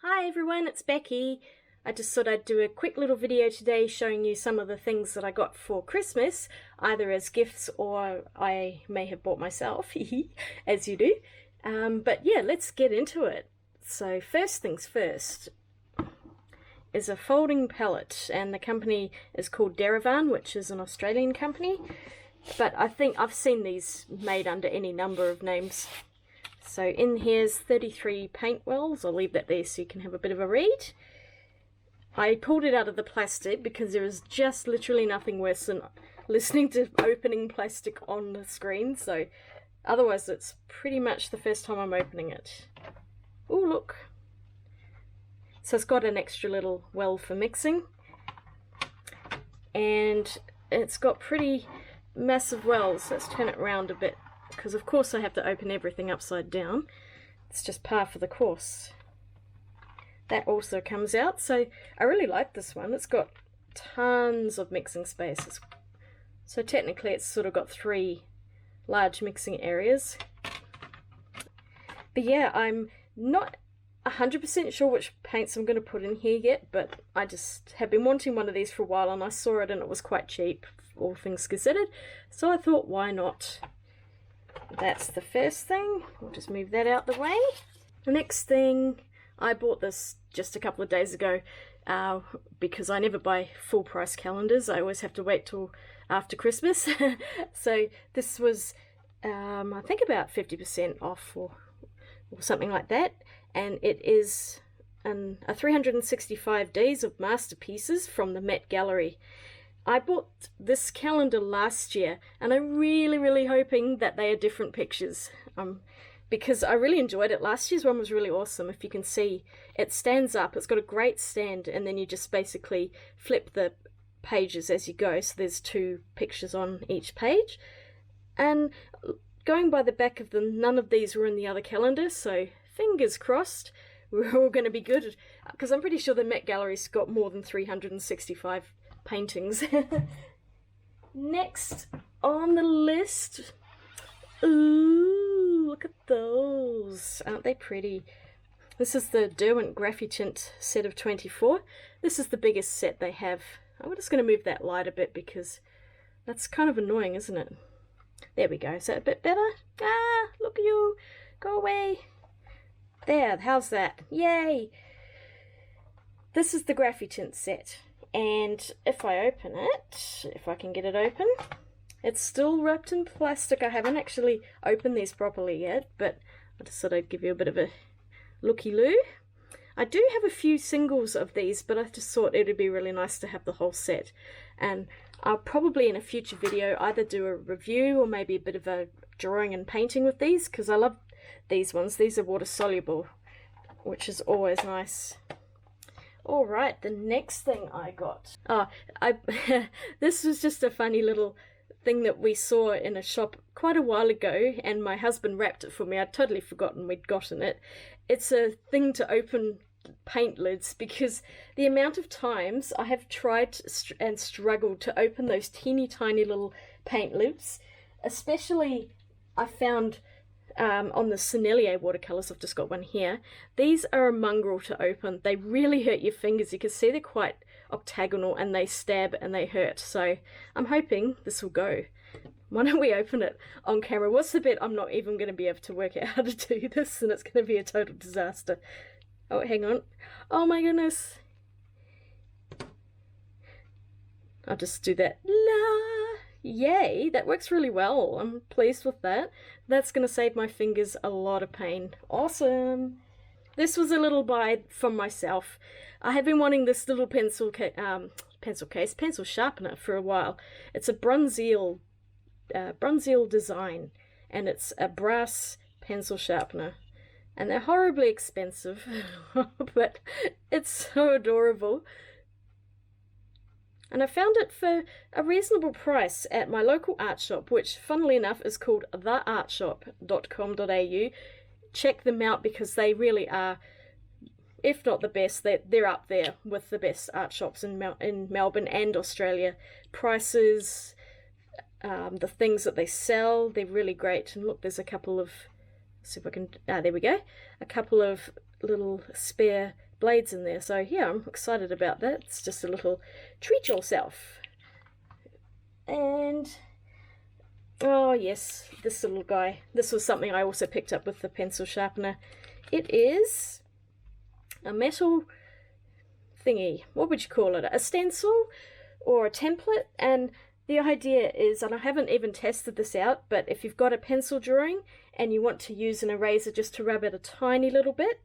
Hi everyone, it's Becky. I just thought I'd do a quick little video today showing you some of the things that I got for Christmas, either as gifts or I may have bought myself, as you do. But yeah, let's get into it. So first things first is a folding palette, and the company is called Derwent, which is an Australian company. But I think I've seen these made under any number of names. So in here's 33 paint wells. I'll leave that there so you can have a bit of a read. I pulled it out of the plastic because there is just literally nothing worse than listening to opening plastic on the screen. So otherwise it's pretty much the first time I'm opening it. Oh, look. So it's got an extra little well for mixing. And it's got pretty massive wells. Let's turn it around a bit, because of course I have to open everything upside down. It's just par for the course. That also comes out, so I really like this one. It's got tons of mixing spaces. So technically it's sort of got 3 large mixing areas. But yeah, I'm not 100% sure which paints I'm going to put in here yet, but I just have been wanting one of these for a while, and I saw it and it was quite cheap, all things considered. So I thought, why not? That's the first thing. We'll just move that out the way. The next thing, I bought this just a couple of days ago because I never buy full price calendars. I always have to wait till after Christmas. So this was, I think, about 50% off or something like that. And it is a 365 days of masterpieces from the Met Gallery. I bought this calendar last year, and I'm really hoping that they are different pictures, because I really enjoyed it. Last year's one was really awesome. If you can see, it stands up, it's got a great stand, and then you just basically flip the pages as you go, so there's 2 pictures on each page. And going by the back of them, none of these were in the other calendar, so fingers crossed we're all going to be good, because I'm pretty sure the Met Gallery's got more than 365 paintings. Next on the list, ooh, look at those, aren't they pretty? This is the Derwent Graphics set of 24. This is the biggest set they have. I'm just going to move that light a bit because that's kind of annoying, isn't it? There we go. Is that a bit better? Ah, look at you, go away. There, how's that? Yay! This is the Graphics set. And if I open it, if I can get it open, it's still wrapped in plastic. I haven't actually opened these properly yet, but I just thought I'd give you a bit of a looky-loo. I do have a few singles of these, but I just thought it would be really nice to have the whole set. And I'll probably in a future video either do a review or maybe a bit of a drawing and painting with these, because I love these ones. These are water-soluble, which is always nice. Alright, the next thing I got. This was just a funny little thing that we saw in a shop quite a while ago, and my husband wrapped it for me. I'd totally forgotten we'd gotten it. It's a thing to open paint lids, because the amount of times I have tried and struggled to open those teeny tiny little paint lids, especially I found on the Sennelier watercolours. I've just got one here. These are a mongrel to open. They really hurt your fingers. You can see they're quite octagonal and they stab and they hurt. So I'm hoping this will go. Why don't we open it on camera? What's the bit I'm not even going to be able to work out how to do this, and it's going to be a total disaster. Oh, hang on. Oh my goodness. I'll just do that. La! Yay, that works really well. I'm pleased with that. That's going to save my fingers a lot of pain. Awesome. This was a little buy from myself. I have been wanting this little pencil sharpener for a while. It's a bronzeal design, and it's a brass pencil sharpener. And they're horribly expensive, but it's so adorable. And I found it for a reasonable price at my local art shop, which funnily enough is called theartshop.com.au. Check them out because they really are, if not the best, they're up there with the best art shops in Melbourne and Australia. Prices, the things that they sell, they're really great. And look, there's a couple of, see if I can, there we go, a couple of little spare blades in there. So yeah, I'm excited about that. It's just a little treat yourself. And oh yes, this little guy. This was something I also picked up with the pencil sharpener. It is a metal thingy. What would you call it? A stencil or a template? And the idea is, and I haven't even tested this out, but if you've got a pencil drawing and you want to use an eraser just to rub it a tiny little bit,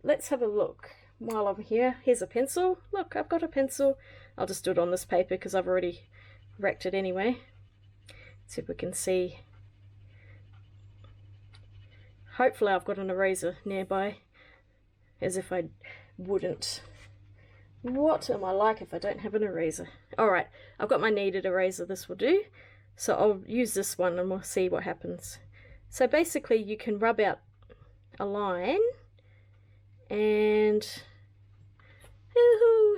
let's have a look while I'm here. Here's a pencil. Look, I've got a pencil. I'll just do it on this paper because I've already racked it anyway. See if we can see. Hopefully I've got an eraser nearby, as if I wouldn't. What am I like if I don't have an eraser? Alright, I've got my kneaded eraser, this will do. So I'll use this one and we'll see what happens. So basically you can rub out a line and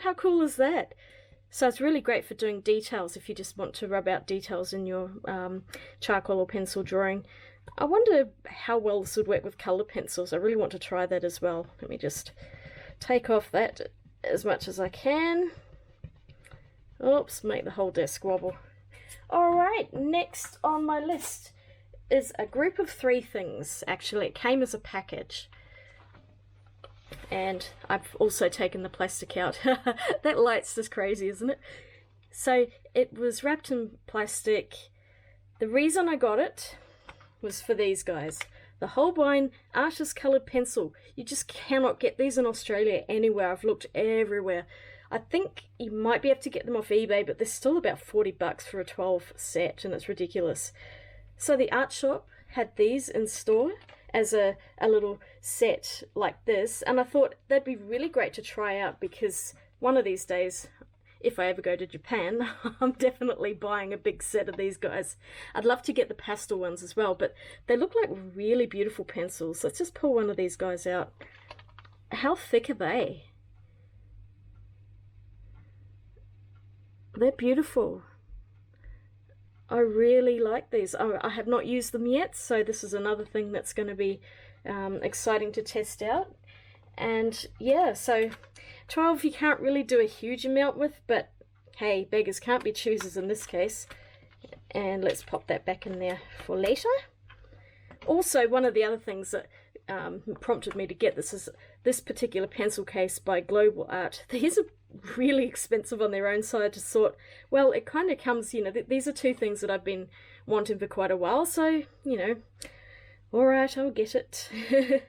how cool is that? So it's really great for doing details if you just want to rub out details in your charcoal or pencil drawing. I wonder how well this would work with colour pencils. I really want to try that as well. Let me just take off that as much as I can. Oops, make the whole desk wobble. Alright, next on my list is a group of 3 things. Actually, it came as a package. And I've also taken the plastic out. That light's just crazy, isn't it? So it was wrapped in plastic. The reason I got it was for these guys. The Holbein Artist Coloured Pencil. You just cannot get these in Australia anywhere. I've looked everywhere. I think you might be able to get them off eBay, but they're still about 40 bucks for a 12 set, and it's ridiculous. So the art shop had these in store as a little set like this, and I thought that'd be really great to try out, because one of these days, if I ever go to Japan, I'm definitely buying a big set of these guys. I'd love to get the pastel ones as well, but they look like really beautiful pencils. Let's just pull one of these guys out. How thick are they? They're beautiful. I really like these. I have not used them yet, so this is another thing that's going to be exciting to test out. And yeah, so 12 you can't really do a huge amount with, but hey, beggars can't be choosers in this case. And let's pop that back in there for later. Also, one of the other things that prompted me to get this is this particular pencil case by Global Art. These are really expensive on their own, so I just thought, well, it kind of comes, you know, these are 2 things that I've been wanting for quite a while, so, you know, alright, I'll get it.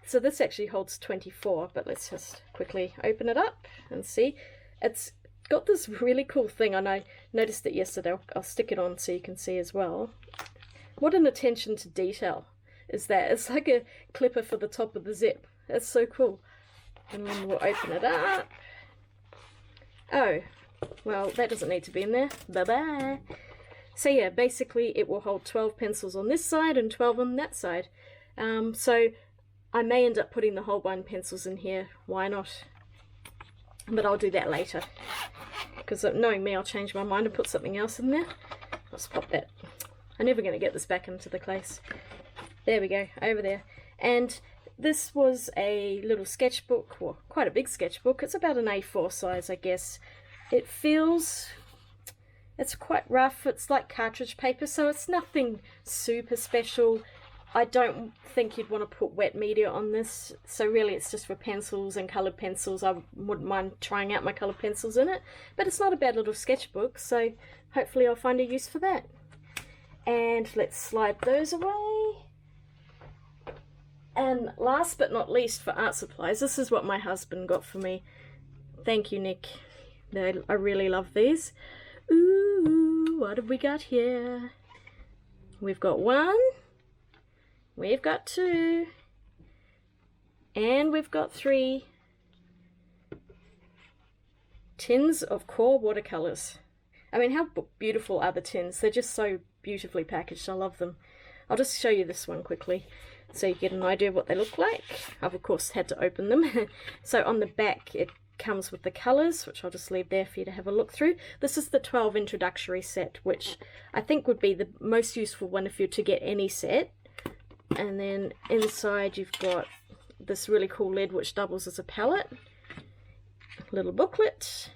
So this actually holds 24, but let's just quickly open it up and see. It's got this really cool thing, and I noticed it yesterday. I'll stick it on so you can see as well. What an attention to detail is that. It's like a clipper for the top of the zip. That's so cool. And then we'll open it up. Oh, well, that doesn't need to be in there. Bye-bye. So yeah, basically it will hold 12 pencils on this side and 12 on that side. So I may end up putting the Holbein pencils in here. Why not? But I'll do that later. Because knowing me, I'll change my mind and put something else in there. Let's pop that. I'm never going to get this back into the case. There we go, over there. And this was a little sketchbook, well, quite a big sketchbook. It's about an A4 size, I guess. It feels, it's quite rough. It's like cartridge paper, so it's nothing super special. I don't think you'd want to put wet media on this, so really it's just for pencils and coloured pencils. I wouldn't mind trying out my coloured pencils in it, but it's not a bad little sketchbook, so hopefully I'll find a use for that. And let's slide those away. And last but not least, for art supplies, this is what my husband got for me. Thank you, Nick. I really love these. Ooh, what have we got here? We've got 1. We've got 2, and we've got 3 tins of core watercolors. I mean, how beautiful are the tins? They're just so beautifully packaged. I love them. I'll just show you this one quickly so you get an idea of what they look like. I've of course had to open them. So on the back it comes with the colours, which I'll just leave there for you to have a look through. This is the 12 introductory set, which I think would be the most useful one if you're to get any set. And then inside you've got this really cool lid which doubles as a palette, little booklet,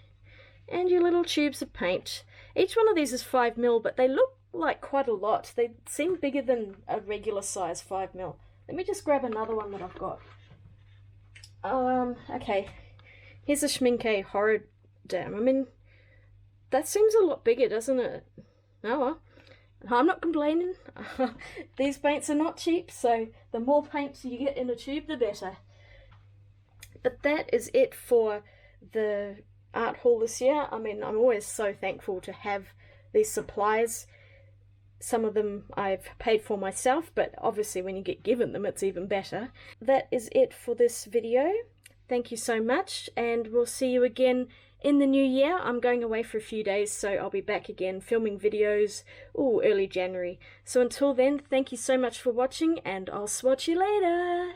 and your little tubes of paint. Each one of these is 5mm, but they look like quite a lot. They seem bigger than a regular size 5mm. Let me just grab another one that I've got. Okay, here's a Schmincke Horror Dam. I mean, that seems a lot bigger, doesn't it? Oh well, I'm not complaining. These paints are not cheap, so the more paint you get in a tube, the better. But that is it for the art haul this year. I mean, I'm always so thankful to have these supplies. Some of them I've paid for myself, but obviously when you get given them, it's even better. That is it for this video. Thank you so much, and we'll see you again in the new year. I'm going away for a few days, so I'll be back again filming videos, early January. So until then, thank you so much for watching, and I'll swatch you later.